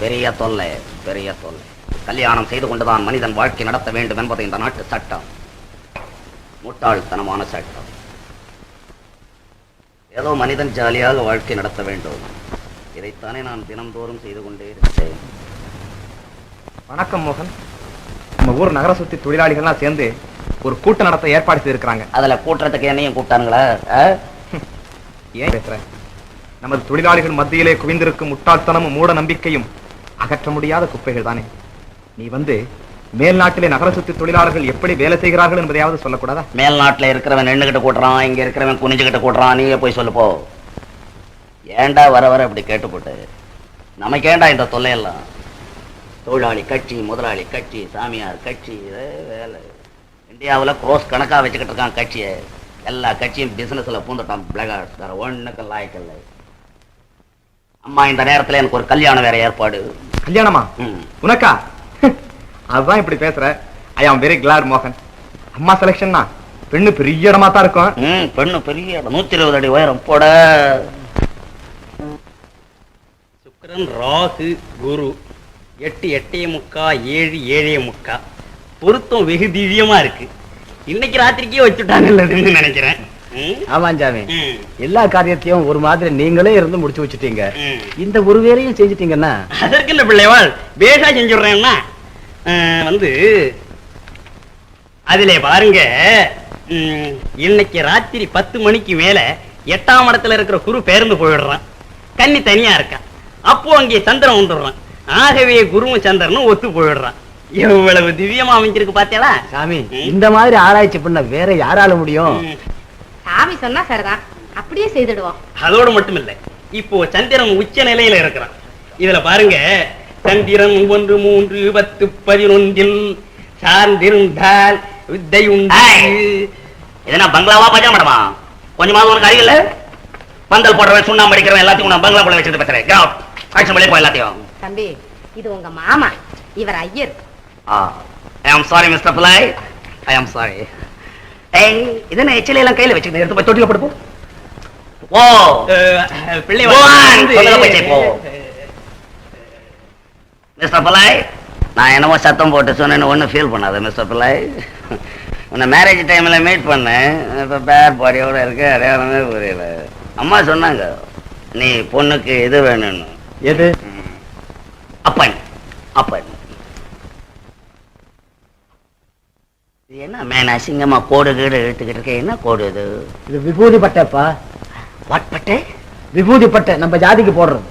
பெரிய தொல்லை, பெரிய தொல்லை. கல்யாணம் செய்து கொண்டுதான் மனிதன் வாழ்க்கை நடத்த வேண்டும் என்பது இந்த நாட்டு சட்டம். முட்டாள்தனமான சட்டம். ஏதோ மனிதன் ஜாலியாக வாழ்க்கை நடத்த வேண்டும். இதைத்தானே நான் தினந்தோறும் செய்து கொண்டே இருக்கிறேன். வணக்கம் மோகன். நம்ம ஊர் நகர சுத்தி தொழிலாளிகள்லாம் சேர்ந்து ஒரு கூட்டம் நடத்த ஏற்பாடு செய்திருக்கிறாங்க. அதுல கூட்டுறதுக்கு என்னையும் கூப்பிட்டானுங்களா? ஏன் பேசுற? நமது தொழிலாளிகள் மத்தியிலே குவிந்திருக்கும் முட்டாள்தனமும் மூட நம்பிக்கையும் அகற்ற முடியாத குப்பைகள் தானே. நீ வந்து மேல் நாட்டிலே நகர சுத்தி தொழிலாளர்கள் எப்படி வேலை செய்கிறார்கள் என்பதையாவது சொல்லக்கூடாதா? மேல் நாட்டுல இருக்கிறவன் நின்னுகிட்டு கூட்டுறான், இங்க இருக்கிறவன் குனிஞ்சுகிட்டு கூட்டுறான். நீயே போய் சொல்லு போ. ஏண்டா வர வர இப்படி கேட்டு போட்டு நமக்கு ஏண்டா இந்த தொல்லையெல்லாம்? தொழிலாளி கட்சி, முதலாளி கட்சி, சாமியார் கட்சி, வேலை. இந்தியாவில் க்ரோஸ் கணக்கா வச்சுக்கிட்டு இருக்கான் கட்சியை. எல்லா கட்சியும் பிசினஸ்ல பூந்துட்டான். பிளாக் வேற ஒண்ணுக்கு லாய்க்கல்ல. அம்மா இந்த நேரத்துல எனக்கு ஒரு கல்யாணம் வேற ஏற்பாடு. கல்யாணமா? உனக்கா? அதுதான் இப்படி பேசுற. ஐ ஆம் வெரி கிளாட் மோகன். அம்மா செலக்ஷன்னா பெண்ணு பெரிய இடமா தான் இருக்கும். பெண்ணு பெரிய இடம், 120 அடி உயரம் போட. சுக்கிரன், ராகு, குரு 8 8:45 7 7:45 பொருத்தம் வெகு திவ்யமா இருக்கு. இன்னைக்கு ராத்திரிக்கே வச்சுட்டாங்கன்னு நினைக்கிறேன். ஆமாஞ்சாமி, எல்லா காரியத்தையும் ஒரு மாதிரி நீங்களே இருந்து முடிச்சு வச்சுட்டீங்க. இந்த ஒரு வேலையும் செஞ்சுட்டீங்கன்னா அதற்கு இந்த பிள்ளைவாள் பேஷா செஞ்சுடுறேன்னா வந்து அதிலே பாருங்க. இன்னைக்கு ராத்திரி 10 மணிக்கு மேல 8ஆம் இடத்துல இருக்கிற குரு பேருந்து போயிடுறான். கன்னி தனியா இருக்கான். அப்போ அங்கே சந்திரன் வந்துடுறான். ஆகவே குருவும் சந்திரனும் ஒத்து போயிடுறான். எவ்வளவு திவ்யமா அமைஞ்சிருக்கு பாத்தீங்களா? சாமி, இந்த மாதிரி ஆராய்ச்சி பண்ண வேற யாரால முடியும்? சாமி சொன்னா சரிதான், அப்படியே செய்துடுவோம். அதோடு மட்டும் இல்லை, இப்போ சந்திரன் உச்ச நிலையில இருக்கிறான். இதுல பாருங்க, சந்திரன் 1 3 10 11 சார்ந்திருந்தால் வித்தை உண்டு. இதனா பங்களாவா பஜா மேடமா? கொஞ்சமாவது உனக்கு அறிவில்ல? பந்தல் போடுறவன், சுண்ணாம்பு அடிக்கிறவன் எல்லாத்தையும் நான் பங்களா போல வச்சுட்டு பேசுறேன். ஆக்ஷன் வெளியே போய் எல்லாத்தையும். தம்பி, இது உங்க மாமா, இவர் Iyer. I am sorry Mr. Pillai. I am sorry. ஏய், இதென்ன எச்சில எல்லாம் கையில வச்சுக்கிட்டு எடுத்து போய் தொட்டில போடு. ஓ பிள்ளை போ. மிஸ்டர் Pillai, நான் என்னமோ சத்தம் போட்டு சொன்னேன்னு ஒன்றும் ஃபீல் பண்ணாத மிஸ்டர் Pillai. உன்னை மேரேஜ் டைம்ல மீட் பண்ணேன். இப்போ பேர் பாடியோட இருக்க அடையாளமே புரியல. அம்மா சொன்னாங்க நீ பொண்ணுக்கு இது வேணும்னு. எது? அப்பன். அப்பன். இது என்ன மேன் அசிங்கமா கோடு கீடு இழுத்துக்கிட்டு இருக்க? என்ன கோடு இது? இது விபூதி பட்டைப்பா. வாட் பட்டை? விபூதி பட்டை, நம்ம ஜாதிக்கு போடுறது.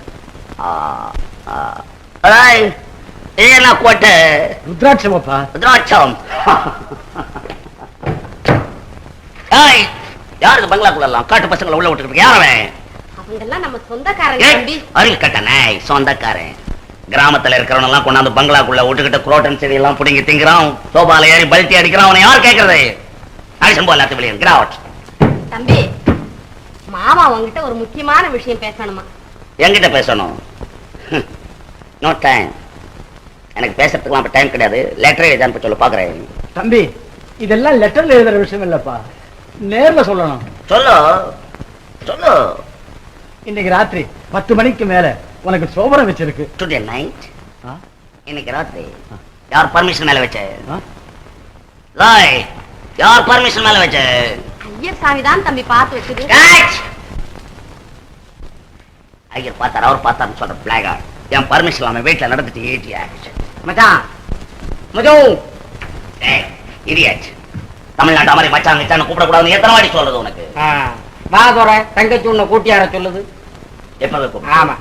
என்ன கோட்டை? ருத்ராட்சமப்பா. ருத்ராட்சம். யாருக்கு பங்களாக்குள்ள எல்லாம் காட்டு பசங்களை உள்ள விட்டுக்கிட்டு யாரவன்? அவங்கெல்லாம் நம்ம சொந்தக்காரங்க தம்பி. அருள் கட்டணே, சொந்தக்காரன். கிராமத்துல இருக்கிறவன் எல்லாம் கொண்டாந்து பங்களாக்குள்ள விட்டுக்கிட்டு குரோட்டன் செடி எல்லாம் புடிங்கி திங்கிறான். சோபால ஏறி பல்ட்டி அடிக்கிறான். அவனை யார் கேட்கறது? அடிஷன் போல வெளியே கிராவட். தம்பி, மாமா உங்ககிட்ட ஒரு முக்கியமான விஷயம் பேசணுமா? என்கிட்ட பேசணும்? No time. எனக்கு பேசுறதுக்குலாம் டைம் கிடையாது. லெட்டர் எழுதி அனுப்ப சொல்ல பாக்குறேன். தம்பி, இதெல்லாம் லெட்டர்ல எழுதுற விஷயம் இல்லப்பா, நேர்ல சொல்லணும். சொல்லு சொல்லு. இன்னைக்கு ராத்திரி 10 மணிக்கு மேல உனக்கு சோபனம் வச்சிருக்கு. Today night? இன்னைக்கு ராத்திரி? யார் பர்மிஷன் மேல வச்ச? யார் பர்மிஷன் மேல வச்ச? ஐயர் சாமி தான் தம்பி பார்த்து வச்சது. ஐயர் பார்த்தார், அவர் பார்த்தாருன்னு சொல்ற பிளாக். என் பர்மிஷன் இல்லாம வீட்டுல நடந்துட்டு ஏட்டியா மச்சான் மஜோ இடியட். தமிழ்நாட்டு மாதிரி மச்சான் மச்சான் கூப்பிடக்கூடாதுன்னு எத்தனை வாடி சொல்றது உனக்கு? வாதோர தங்கச்சி உன்னை கூட்டியார சொல்லுது. எப்ப? ஆமா,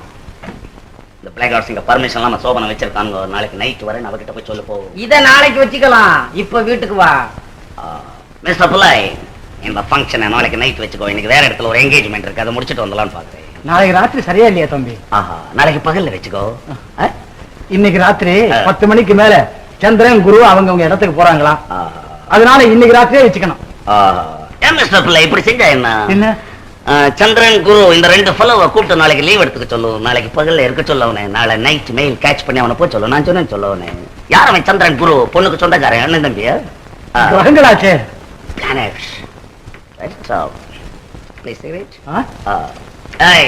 இந்த பிளாக் இங்க பர்மிஷன் இல்லாம சோபனை வச்சிருக்காங்க. நாளைக்கு நைட் வரேன், அவகிட்ட போய் சொல்லு போ. இத நாளைக்கு வச்சுக்கலாம், இப்ப வீட்டுக்கு வா. மிஸ்டர் Pillai, இந்த ஃபங்க்ஷனை நாளைக்கு நைட் வச்சுக்கோ. இன்னைக்கு வேற இடத்துல ஒரு என்கேஜ்மெண்ட் இருக்கு, அதை முடிச்சுட்டு வந்தலாம்னு பாக்குறேன். நாளைக்கு ராத்திரி சரியா இல்லையா தம்பி? ஆஹா, நாளைக்கு பகல்ல வச்சுக்கோ. இன்னைக்கு ராத்திரி 10 மணிக்கு மேல சந்திரன் குரு அவங்க இடத்துக்கு போறாங்களா, அதனால இன்னைக்கு ராத்திரியே வச்சுக்கணும். ஏன் மிஸ்டர் Pillai இப்படி செஞ்சா என்ன? என்ன? சந்திரன் குரு இந்த 2 ஃபெல்லோவை கூப்பிட்டு நாளைக்கு லீவ் எடுத்துக்க சொல்லு. நாளைக்கு பகல்ல இருக்க சொல்லவனே. நாளை நைட் மெயில் கேட்ச் பண்ணி அவனை போய் சொல்லு. நான் சொன்னேன்னு சொல்லவனே. யார் அவன்? சந்திரன் குரு பொண்ணுக்கு சொந்தக்காரன், அண்ணன் தம்பியா? கிரகங்களாச்சே. Ganesh. That's all. Please cigarette? Hey,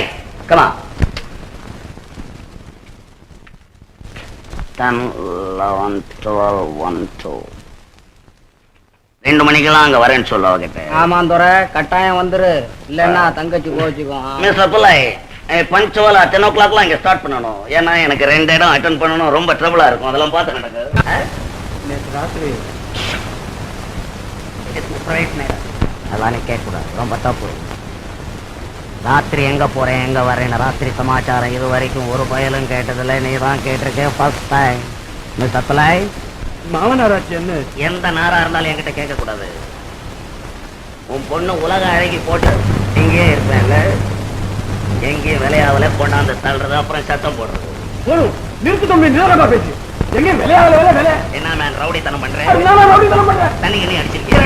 come on. 10, 11, 12, 1, 2. 2 மணிக்கெல்லாம் அங்க வரேன்னு சொல்ல அவகிட்ட. ஆமா துரை, கட்டாயம் வந்துரு, இல்லன்னா தங்கச்சி கோச்சுக்கும். மிஸ் அப்ளை பஞ்சுவலா 10 o'clockலாம் இங்க ஸ்டார்ட் பண்ணணும். ஏன்னா எனக்கு 2 இடம் அட்டென்ட் பண்ணணும், ரொம்ப ட்ரபிளா இருக்கும். அதெல்லாம் பார்த்து நடக்கு. ராத்திரி அதெல்லாம் கேட்கக்கூடாது, ரொம்ப தப்பு. ராத்திரி எங்க போறேன் எங்க வரேன்னு ராத்திரி சமாச்சாரம் இது வரைக்கும் ஒரு பயலும் கேட்டதில்ல. நீ தான் கேட்டிருக்கேன் ஃபர்ஸ்ட் டைம். மிஸ் அப்ளை மாமனாராச்சு என்ன? எந்த நாரா இருந்தாலும் என்கிட்ட கேட்க கூடாது. உன் பொண்ணு உலக அழகி போட்டு இங்கேயே இருப்பேன்ல, எங்கேயும் விளையாவல கொண்டாந்து தள்ளுறது, அப்புறம் சத்தம் போடுறது. நிறுத்து தம்பி, நேரமா பேசு. எங்க விளையாடல வேலை என்ன மேன் ரவுடித்தனம் பண்றேன்? தண்ணி கிண்ணி நான் அடிச்சிருக்கேன்.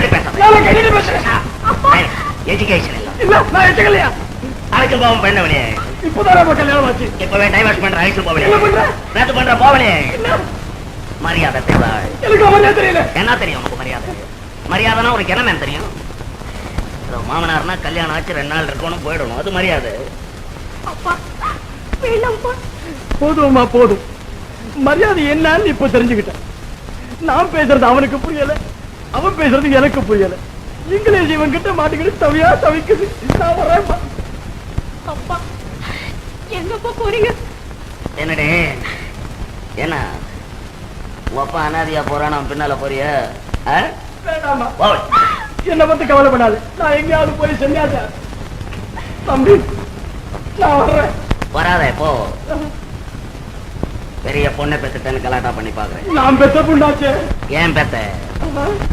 எஜுகேஷன் இல்ல, நான் எச்சக்கலையா? அதுக்கு போவோம் பெண்ணவனே. இப்போதான் கல்யாணம் ஆச்சு. இப்பவே டைவர்ஸ் பண்ற ஐசு போவனே. என்ன பண்ற? நேத்து பண்ற போவனே. மரியாதை தேவை. எனக்கு அவனே தெரியல. என்ன தெரியும் உனக்கு மரியாதை? மரியாதைனா உனக்கு என்ன மேன் தெரியும்? மாமனார்னா கல்யாணம் ஆச்சு 2 நாள் இருக்கணும் போயிடணும், அது மரியாதை. போதும்மா போதும். மரியாதை என்னன்னு இப்ப தெரிஞ்சுக்கிட்டேன். நான் பேசுறது அவனுக்கு புரியல, அவன் பேசுறது எனக்கு புரியல. இங்கிலீஷ் இவன் கிட்ட மாட்டிக்கிட்டு தவியா தவிக்குது. நான் வரேன்ப்பா. அப்பா எங்கப்பா போறீங்க? என்னடே என்ன உங்க அப்பா அனாதியா போறான், அவன் பின்னால போறிய? வேண்டாமா, என்ன பத்தி கவலைப்படாது. நான் எங்கேயாவது போய் செஞ்சாச்சா தம்பி, நான் வர்றேன். வராத போ. பெரிய பொண்ணை பெத்துட்டேன்னு கலாட்டா பண்ணி பாக்குறேன். நான் பெத்த பொண்ணாச்சே. ஏன் பெத்த?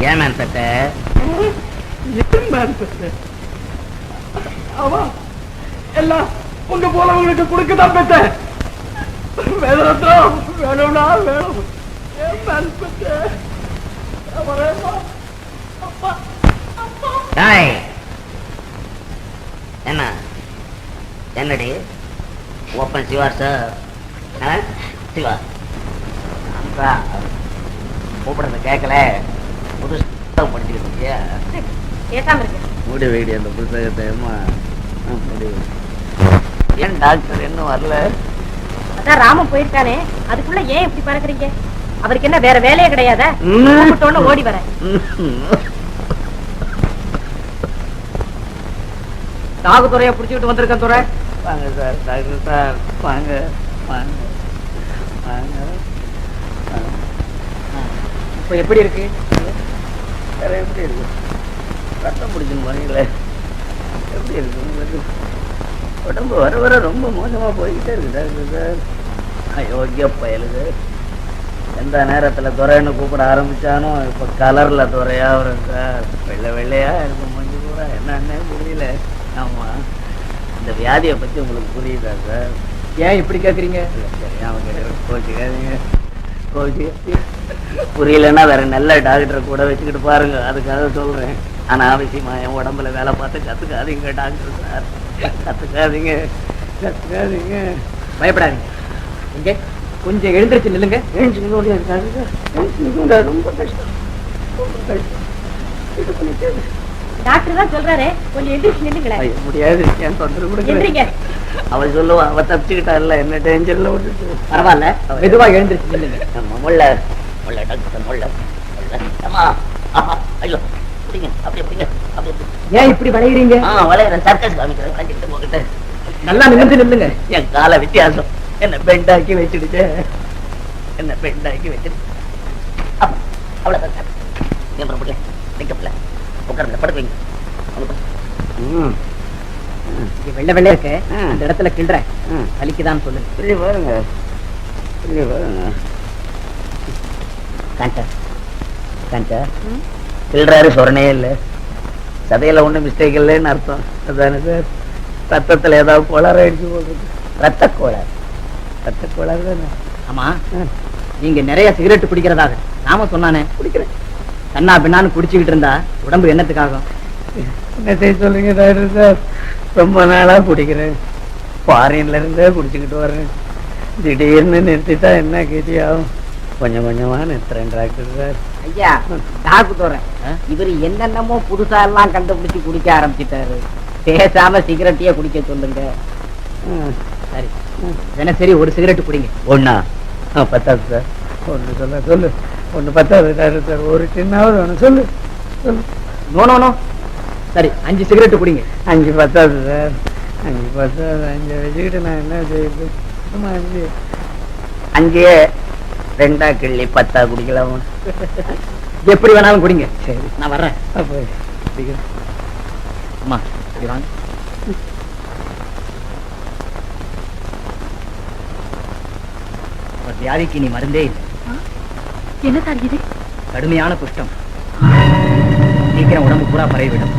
ஏன் மேன் பெத்த? ஆமா, எல்லாம் உங்க போலவங்களுக்கு கொடுக்கதான் பெத்த. வேதரத்னம் வேணும்னா வேணும். ஏன் மேன் பெத்த? வரேன்ப்பா. அப்பா டேய், என்ன என்னடி ஓப்பன் சிவார் சார்? சிவா கூப்பிடுறது கேட்கல, புதுசாக படிச்சுக்கிட்டு இருக்கியா? பேசாம இருக்கு. மூடி வைடி அந்த புத்தகத்தை. ஏன் டாக்டர் இன்னும் வரல? அதான் ராமன் போயிருக்கானே, அதுக்குள்ள ஏன் இப்படி பறக்குறீங்க? அவருக்கு என்ன வேற வேலையே கிடையாதா? கூப்பிட்டோன்னு ஓடி வர. நாகத்துறைய புடிச்சுக்கிட்டு வந்திருக்கேன் துறை. வாங்க சார், டாக்டர் சார், வாங்க வாங்க வாங்க. இப்ப எப்படி இருக்கு? வேற எப்படி இருக்கு? ரத்தம் பிடிக்கணும் பாருங்களே. எப்படி இருக்கு உங்களுக்கு? உடம்பு வர வர ரொம்ப மோசமா போய்கிட்டே இருக்கு டாக்டர் சார். அயோக்கிய பயலுது. எந்த நேரத்துல துறைன்னு கூப்பிட ஆரம்பிச்சானோ இப்ப கலர்ல துறையா வரும் சார். வெள்ளை வெள்ளையா இருக்கும் மஞ்சள் பூரா, என்னன்னே புரியல. ஆமா, இந்த வியாதியை பத்தி உங்களுக்கு புரியுதா சார்? ஏன் இப்படி கேக்குறீங்க? தெரியாம கேட்குறேன், கோச்சிக்காதீங்க கோச்சிக்க. புரியலன்னா வேற நல்ல டாக்டரை கூட வச்சுக்கிட்டு பாருங்க, அதுக்காக சொல்றேன். ஆனா அவசியமா என் உடம்புல வேலை பார்த்து கத்துக்காதீங்க டாக்டர் சார், கத்துக்காதீங்க கத்துக்காதீங்க. பயப்படாதீங்க. இங்க கொஞ்சம் எழுந்திருச்சு நில்லுங்க. எழுந்து நிற்க முடியாது டாக்டர் சார், எழுந்து நிற்க முடியாது, ரொம்ப கஷ்டம் ரொம்ப கஷ்டம். இது பண்ணிட்டு டாக்டர் தான் சொல்றாரு, கொஞ்சம் எந்திரிச்சு நில்லுங்களேன். ஐயோ, முடியாது, என் தொந்தரவு கொடுக்குறேன். எந்திரிங்க. அவள் சொல்லுவா, அவ தப்பிச்சுக்கிட்டா இல்ல, என்ன டேஞ்சர்ல விட்டுட்டு. பரவாயில்ல, மெதுவா எழுந்திருச்சு நில்லுங்க. முள்ள முள்ள டாக்டர் முள்ள முள்ள. அம்மா ஆஹா, ஐயோ பிடிங்க, அப்படியே பிடிங்க, அப்படியே பிடிங்க. ஏன் இப்படி வளையிறீங்க? வளையிறேன், சர்க்கஸ் காமிக்கிறேன், வளைஞ்சிட்டு போகிட்டு. நல்லா நிமிர்ந்து நில்லுங்க. என் கால வித்தியாசம் என்ன பெண்டாக்கி வச்சுடுச்சு, என்ன பெண்டாக்கி வச்சுட்டு. அவ்வளவுதான் சார். அப்புறம் பிடிங்க, நிக்கப்பல உட்காருங்க, படுத்துவீங்க. வெள்ளை வெள்ளை இருக்கு, அந்த இடத்துல கிள்றேன், வலிக்குதான் சொல்லுங்க. புரிய பாருங்க, புரிய பாருங்க. காஞ்சா காஞ்சா கிள்றாரு, சொரணே இல்லை, சதையில ஒண்ணும் மிஸ்டேக் இல்லைன்னு அர்த்தம். அதானே சார்? ரத்தத்துல ஏதாவது கோளாறு ஆயிடுச்சு போடுறது. ரத்த கோளாறு, ரத்த கோளாறு தானே? ஆமா, நீங்க நிறைய சிகரெட் குடிக்கிறதாக நாம சொன்னானே. குடிக்கிறேன். கண்ணா பின்னான்னு குடிச்சுக்கிட்டு இருந்தா உடம்பு என்னத்துக்காகும்? என்ன செய்ய சொல்றீங்க டாக்டர் சார்? ரொம்ப நாளா குடிக்கிறேன், ஃபாரின்ல இருந்தே குடிச்சுக்கிட்டு வர்றேன். திடீர்னு நிறுத்திட்டா என்ன கதியாகும்? கொஞ்சம் கொஞ்சமா நிறுத்துறேன் டாக்டர் சார். ஐயா, டாக்டர் இவரு என்னென்னமோ புதுசா எல்லாம் கண்டுபிடிச்சு குடிக்க ஆரம்பிச்சிட்டாரு. பேசாம சிகரெட்டையே குடிக்க சொல்லுங்க. சரி சரி, ஒரு சிகரெட் குடிங்க. ஒண்ணா பத்தாது சார். ஒண்ணு சொல்ல சொல்லு. ஒண்ணு பத்தாது டாக்டர், ஒரு சின்னாவது வேணும், சொல்லு சொல்லு. நோ சரி 5 சிகரெட் குடிங்க. 5 பத்தாது சார், 5 பத்தாது. 5 வச்சுக்கிட்டு நான் என்ன செய்யுது? சும்மா 5 அங்கேயே 2 கிள்ளி 10 குடிக்கலாமா? எப்படி வேணாலும் குடிங்க. சரி, நான் வர்றேன். அப்போ சீக்கிரம். அம்மா இப்படி வாங்க. வியாதிக்கு நீ மருந்தே இல்லை. என்ன சார் இது? கடுமையான குஷ்டம். சீக்கிரம் உடம்பு பூரா பரவிவிடும்.